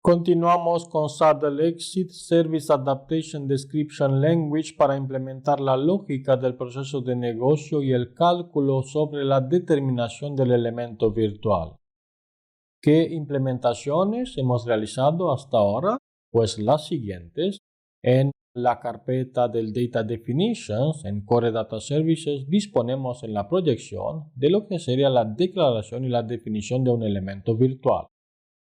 Continuamos con Saddle Exit Service Adaptation Description Language para implementar la lógica del proceso de negocio y el cálculo sobre la determinación del elemento virtual. ¿Qué implementaciones hemos realizado hasta ahora? Pues las siguientes. En la carpeta del Data Definitions en Core Data Services disponemos en la proyección de lo que sería la declaración y la definición de un elemento virtual.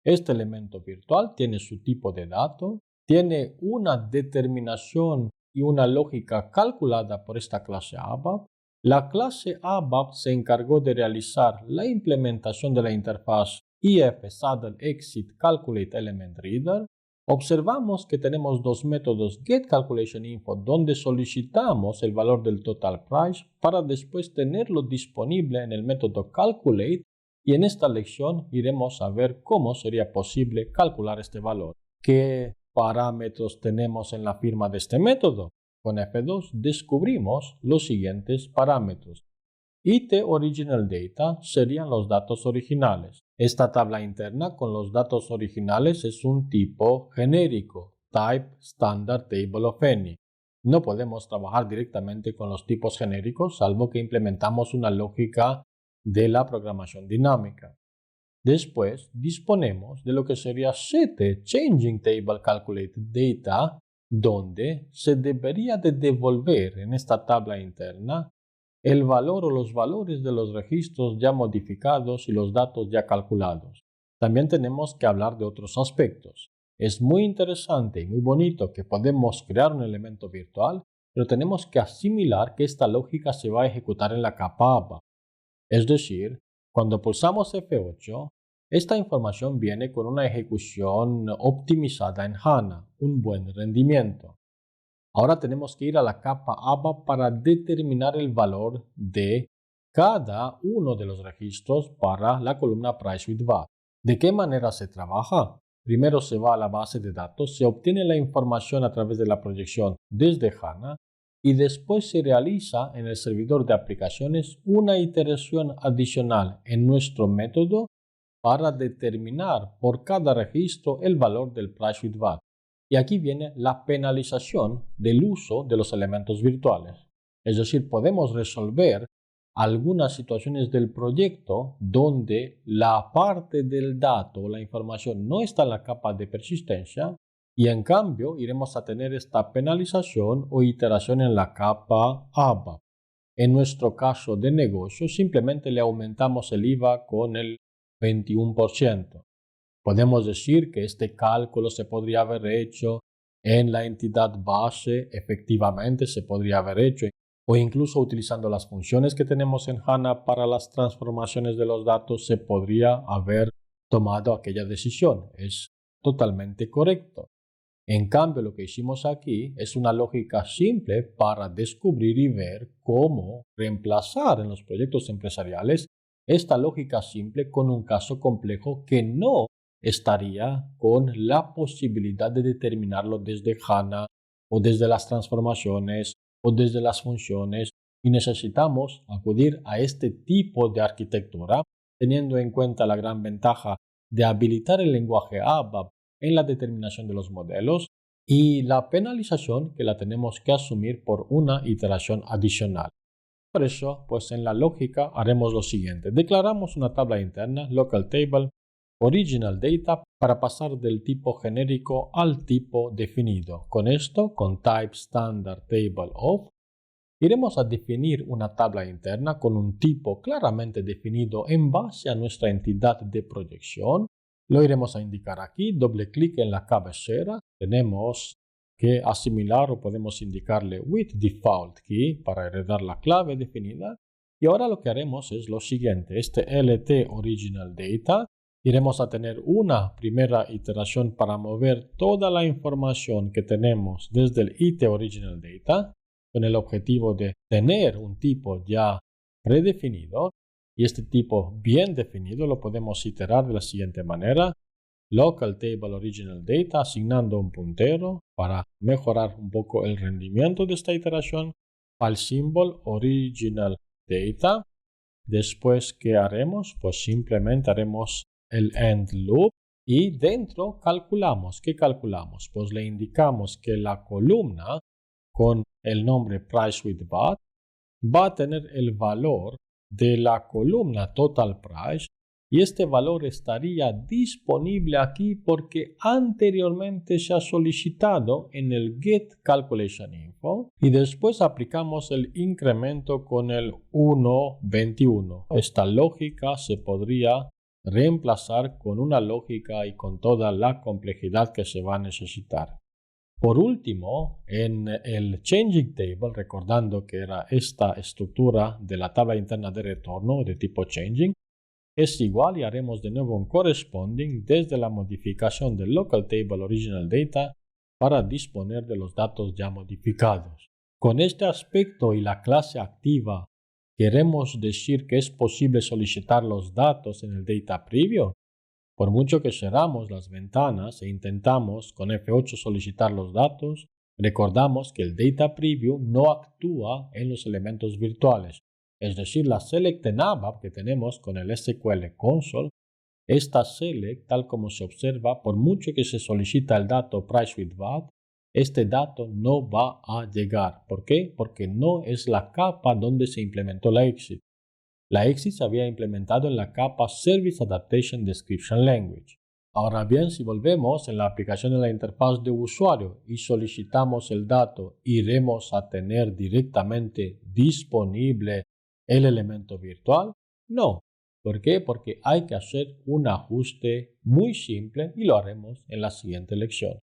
Este elemento virtual tiene su tipo de dato, tiene una determinación y una lógica calculada por esta clase ABAP. La clase ABAP se encargó de realizar la implementación de la interfaz IF Saddle Exit Calculate Element Reader. Observamos que tenemos dos métodos getCalculationInfo donde solicitamos el valor del total price para después tenerlo disponible en el método calculate. Y en esta lección iremos a ver cómo sería posible calcular este valor. ¿Qué parámetros tenemos en la firma de este método? Con F2 descubrimos los siguientes parámetros. IT Original Data serían los datos originales. Esta tabla interna con los datos originales es un tipo genérico, Type Standard Table of Any. No podemos trabajar directamente con los tipos genéricos salvo que implementamos una lógica de la programación dinámica. Después disponemos de lo que sería Set Changing Table Calculate Data, donde se debería de devolver en esta tabla interna el valor o los valores de los registros ya modificados y los datos ya calculados. También tenemos que hablar de otros aspectos. Es muy interesante y muy bonito que podemos crear un elemento virtual, pero tenemos que asimilar que esta lógica se va a ejecutar en la capa ABAP. Es decir, cuando pulsamos F8, esta información viene con una ejecución optimizada en HANA, un buen rendimiento. Ahora tenemos que ir a la capa ABAP para determinar el valor de cada uno de los registros para la columna Price with VAT. ¿De qué manera se trabaja? Primero se va a la base de datos, se obtiene la información a través de la proyección desde HANA y después se realiza en el servidor de aplicaciones una iteración adicional en nuestro método para determinar por cada registro el valor del Price with VAT. Y aquí viene la penalización del uso de los elementos virtuales. Es decir, podemos resolver algunas situaciones del proyecto donde la parte del dato o la información no está en la capa de persistencia y en cambio iremos a tener esta penalización o iteración en la capa ABAP. En nuestro caso de negocio simplemente le aumentamos el IVA con el 21%. Podemos decir que este cálculo se podría haber hecho en la entidad base, efectivamente se podría haber hecho, o incluso utilizando las funciones que tenemos en HANA para las transformaciones de los datos se podría haber tomado aquella decisión. Es totalmente correcto. En cambio, lo que hicimos aquí es una lógica simple para descubrir y ver cómo reemplazar en los proyectos empresariales esta lógica simple con un caso complejo que no estaría con la posibilidad de determinarlo desde HANA o desde las transformaciones o desde las funciones y necesitamos acudir a este tipo de arquitectura teniendo en cuenta la gran ventaja de habilitar el lenguaje ABAP en la determinación de los modelos y la penalización que la tenemos que asumir por una iteración adicional. Por eso, pues en la lógica haremos lo siguiente. Declaramos una tabla interna, local table, original data, para pasar del tipo genérico al tipo definido. Con esto, con type standard table of, iremos a definir una tabla interna con un tipo claramente definido en base a nuestra entidad de proyección. Lo iremos a indicar aquí, doble clic en la cabecera, tenemos que asimilar o podemos indicarle with default key para heredar la clave definida. Y ahora lo que haremos es lo siguiente, este LT original data, iremos a tener una primera iteración para mover toda la información que tenemos desde el IT original data, con el objetivo de tener un tipo ya predefinido. Y este tipo bien definido lo podemos iterar de la siguiente manera. Local Table Original Data asignando un puntero para mejorar un poco el rendimiento de esta iteración. File Symbol Original Data. Después, ¿qué haremos? Pues simplemente haremos el end loop Y dentro calculamos. ¿Qué calculamos? Pues le indicamos que la columna con el nombre Price with VAT va a tener el valor de la columna Total Price y este valor estaría disponible aquí porque anteriormente se ha solicitado en el Get Calculation Info y después aplicamos el incremento con el 1.21. Esta lógica se podría reemplazar con una lógica y con toda la complejidad que se va a necesitar. Por último, en el Changing Table, recordando que era esta estructura de la tabla interna de retorno de tipo Changing, es igual y haremos de nuevo un corresponding desde la modificación del Local Table Original Data para disponer de los datos ya modificados. Con este aspecto y la clase activa, queremos decir que es posible solicitar los datos en el Data Preview. Por mucho que cerramos las ventanas e intentamos con F8 solicitar los datos, recordamos que el Data Preview no actúa en los elementos virtuales. Es decir, la select en ABAP que tenemos con el SQL Console, esta select, tal como se observa, por mucho que se solicita el dato Price with VAT, este dato no va a llegar. ¿Por qué? Porque no es la capa donde se implementó la exit. La exit se había implementado en la capa Service Adaptation Description Language. Ahora bien, si volvemos en la aplicación de la interfaz de usuario y solicitamos el dato, ¿iremos a tener directamente disponible el elemento virtual? No. ¿Por qué? Porque hay que hacer un ajuste muy simple y lo haremos en la siguiente lección.